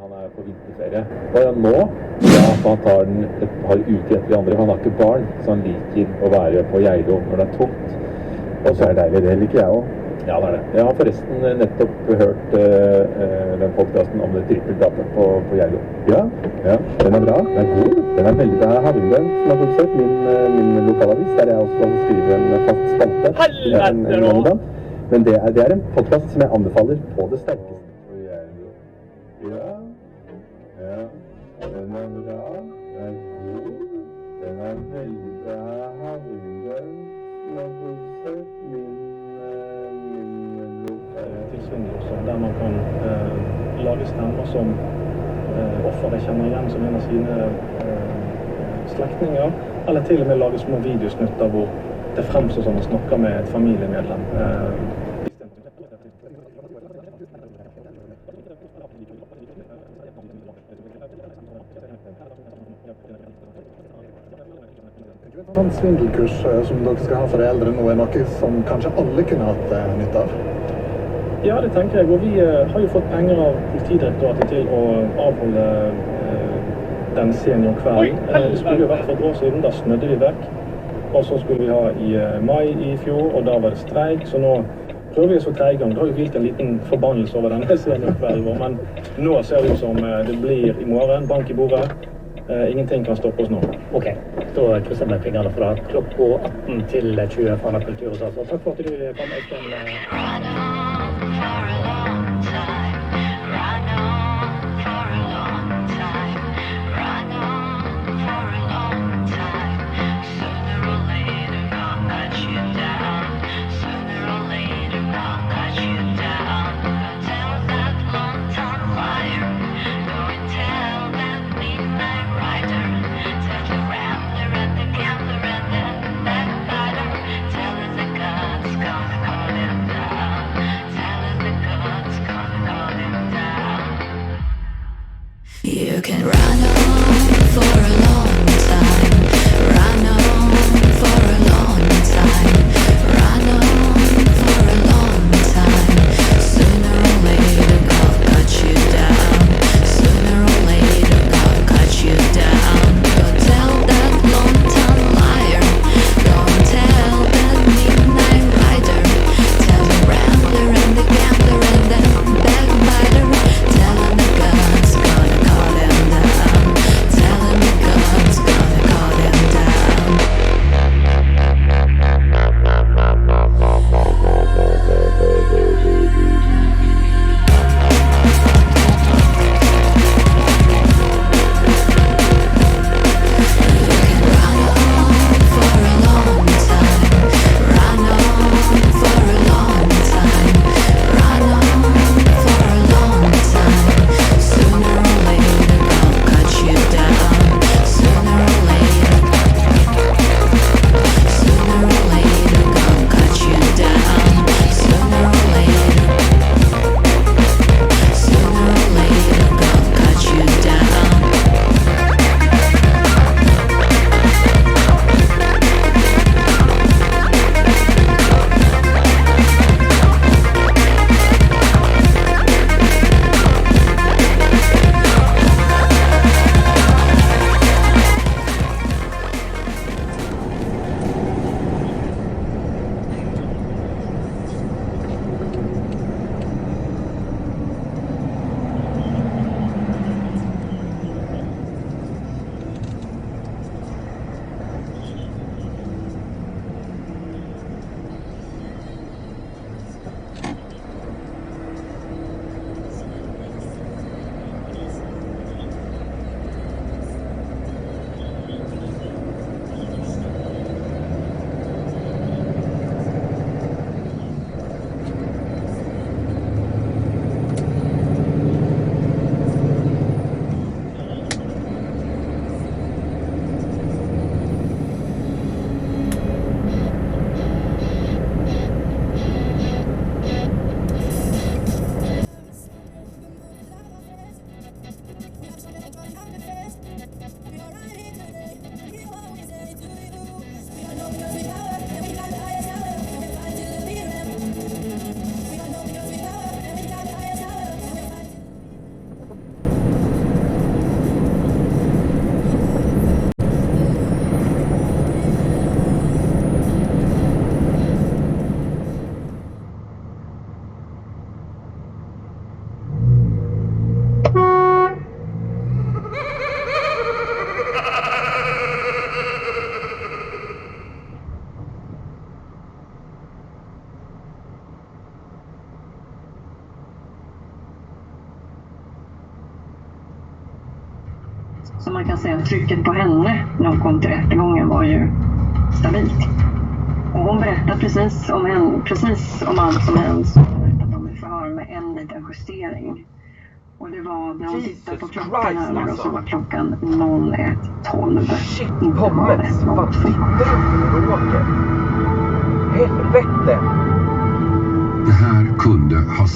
Han er på vinterferie. Og nå, ja, han har uke etter de andre. Han har ikke barn, så han liker å være på Geilo når det er tomt. Og så er det deilig, det liker jeg også. Ja, det er det. Jeg har forresten nettopp hørt den podcasten om det trippeldrapet på Geilo. Ja, den er bra. Den er god. Den er veldig bra. Havnløn, som har produsert min lokalavis, der jeg også skriver en fast spalte. Helvete nå! Men det er en podcast som jeg anbefaler på det sterkeste. Ja, den er bra. Den er god. Den er veldig bra. Havnløn, som har produsert til svindel også, der man kan lage stemmer som offeret kjenner igjen som en av sine slektninger, eller til og med lage små videosnutter hvor det fremstår som man snakker med et familiemedlem. En svindelkurs som dere skal ha for de eldre nå er noe som kanskje alle kunne hatt nytte av? Ja, det tenker jeg. Og vi har jo fått penger av Politidirektoratet til å avholde den seniorkvelden. Det skulle jo vært for et år siden, da snødde vi vekk. Og så skulle vi ha i mai i fjor, og da var det streik, så nå prøver vi oss for tredje gang. Det har jo hvilt en liten forbannelse over denne seniorkvelden vår, men nå ser det ut som det blir i morgen, bank i bordet. Ingenting kan stoppe oss nå. Ok, da krysser vi fingrene fra klokka 18 til 20 fra Kulturhuset. Så takk for at du kom, Øystein. You can run on for a long time, run on for a long time, run on for a long time. Sooner or later God cut you down, sooner or later God cut you down. Go tell that long-time liar, go tell that midnight rider, tell the rambler and the gambler and the backbiter, tell him the God's gonna call him down. Så man kan säga att trycket på henne när hon kom till rättegången var ju stabilt. Och hon berättar precis om allt som hänt, så berättade om ett förhör med en liten justering. Och det var när hon tittade på klockan här och så var klockan 01:12. Shit, Pommes! Vad sitter du och bråkar? Helvete! Det här kunde ha...